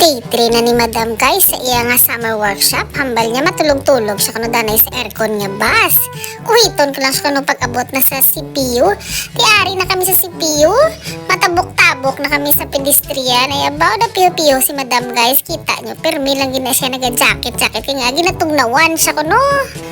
Day 3 na ni Madam guys sa iya nga summer workshop. Hambal niya matulog-tulog siya kuno danay sa aircon nga bus. Uhiton ko lang siya kuno pag-abot na sa CPU. Tiari na kami sa CPU. Matabok-tabok na kami sa pedestrian. Ay about the piyo-piyo si Madam guys. Kita nyo, permi lang gina siya naga-jacket-jacket. Kaya nga ginatugnawan siya kuno.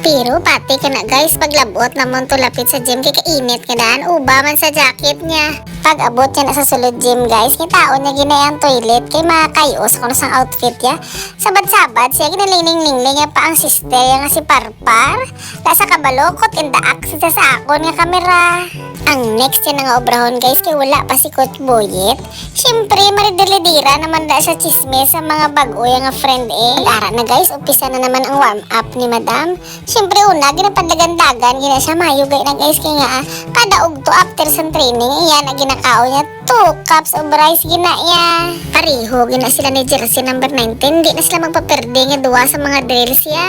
Pero pati ka na guys, paglabot namon to lapit sa gym kay kainit ka daan. Uba man sa jacket niya. Pag-abot niya na sa sulod gym guys, kitaon niya ginayang toilet kay makayos kung sang outfit ya. Sabad-sabad siya ginalingling-lingling ya pa ang sister ya nga si Parpar. Nasa kabalokot in the access sa akon nga kamera. Ang next yan nga obrahon guys kay wala pa si Coach Boyet. Siyempre maridilidira naman da sa chisme sa mga bago yung nga friend eh. Ara na guys, umpisa na naman ang warm up ni Madam. Siyempre una, ginapandagan-dagan, gina siya mayugay na guys kaya nga kada ugto after sa training, iyan na ginakao niya 2 cups of rice gina ya. Pariho, gina sila ni jersey number 19, di na sila magpaperde nga duwa sa mga drills ya.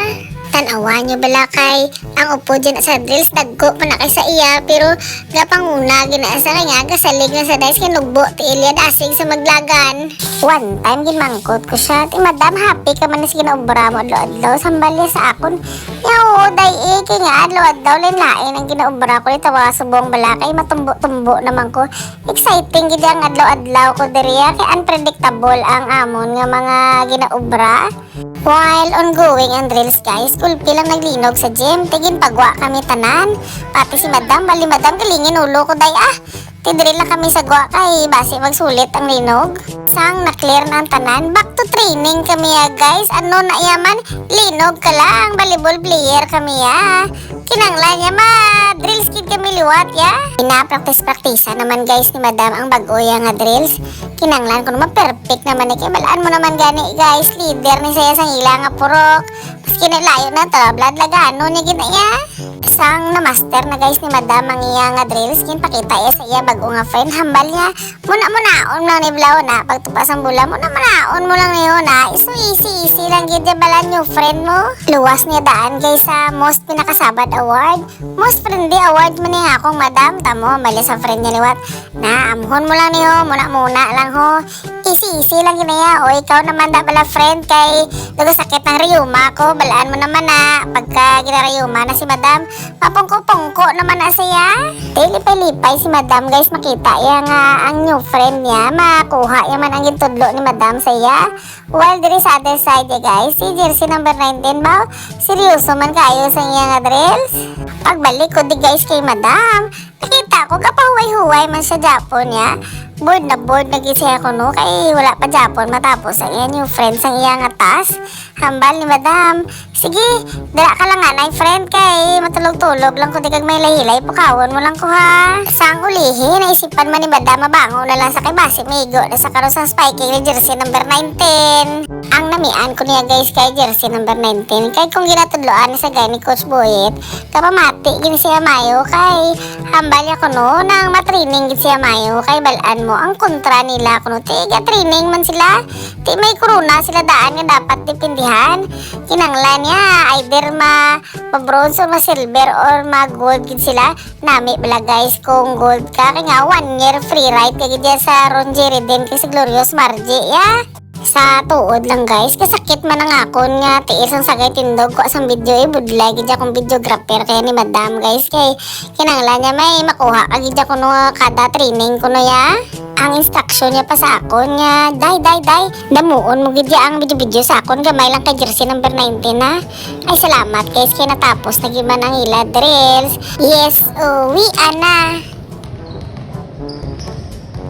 Tanawa nyo bala kay ang upo dyan sa drills dagko pa na kay sa iya pero gapanguna ginaasa nga gasalig na sa dice kinugbo ti Iliad asig sa maglagan. One time ginmangkot ko siya ti Madam happy ka man na sige na obra mo adlaw sambalya sa akon yaw day kay nga adlaw lain ang ginaobra ko itawa subong bala kay matumbo-tumbo naman ko exciting gid ang adlaw ko diriya kay unpredictable ang amon nga mga ginaobra. While ongoing ang drills guys, kulpi lang naglinog sa gym. Tigin pagwa kami tanan. Pati si Madam, bali Madam galingin ulo ko day tidrill na kami sa gwa kay base magsulit ang linog. Sang na-clear na ang tanan, back to training kami ya guys. Ano na yaman, linog ka lang, volleyball player kami ya. Kinanglan niya drill skid kami liwat ya. Pina-practice naman guys ni Madam ang bago-ya nga drills. Kinanglan ko naman perfect naman eh. Balaan mo naman gani guys, leader ni saya sang ila nga purok. Maski nalayo na to, blood lagano niya ginaya. Sang na master na guys ni Madam ang iya nga drills. Kinpakita ya sa iya bago nga friend. Hambal niya, muna-munaon lang ni Blau na. Pagtupas ang bula, muna-munaon mo lang niyo na. So easy lang gid balan yung friend mo. Luwas niya daan guys sa most pinakasabad award. Most friendly award man niya akong Madam. Tamo, mali sa friend niya liwat. Na, amhon mo lang niyo, muna-muna lang ho. Easy lang ginaya. O ikaw naman da bala friend kay dugo sakit ng rayuma ko. Balaan mo naman na pagka ginarayuma na si Madam. Papungko-pungko naman na siya. Lipay-lipay si Madam guys makita ya nga ang new friend niya. Makuha yaman ang gintudlo ni Madam sa iya. While there is other side ya guys. Si jersey number 19 ba? Seryoso man kayo sa iya nga drills. Pagbalik ko di guys kay Madam. Nakita ko kapahuway-huway man sa Japon ya. Bored na gisaya ko no kay wala pa Japon matapos ang iya new friends ang iya nga tas. Hambal ni Madam. Sige, dala ka lang anay friend kay matulog-tulog lang ko di kag may lahilay pukawon mo lang ko ha. Sang ulihin naisipan man ni Madam mabango na lang sa kay base migo na sa karon sa spiking ni jersey number 19. Ang namian ko niya guys kay jersey number 19 kay kung ginatudloan sa gani Coach Boyet kapamati gini siya mayo kay hambal ya ko no nang matraining gid siya mayo kay balaan mo ang kontra nila kuno tiga training man sila ti may corona sila daan nga dapat dipindihan kinanglan niya either ma-bronze or ma-silver or ma-gold gid sila nami bala guys kung gold ka kay nga 1 year free ride kay gid sa Ron Jerry din kay si Glorious Margie ya. Sa tuod lang guys, kasakit man ang akon nga tiis ang sagay tindog ko asang video budlay gid akong videographer kaya ni Madam guys kay kinanglan niya may makuha agid ako no kada training ko no ya. Ang instruction niya pa sa akon nga day damuon mo gid ang video sa akon gamay lang kay jersey number 19 na. Ay salamat guys kay natapos na giman ang ila drills. Yes, uwi ana.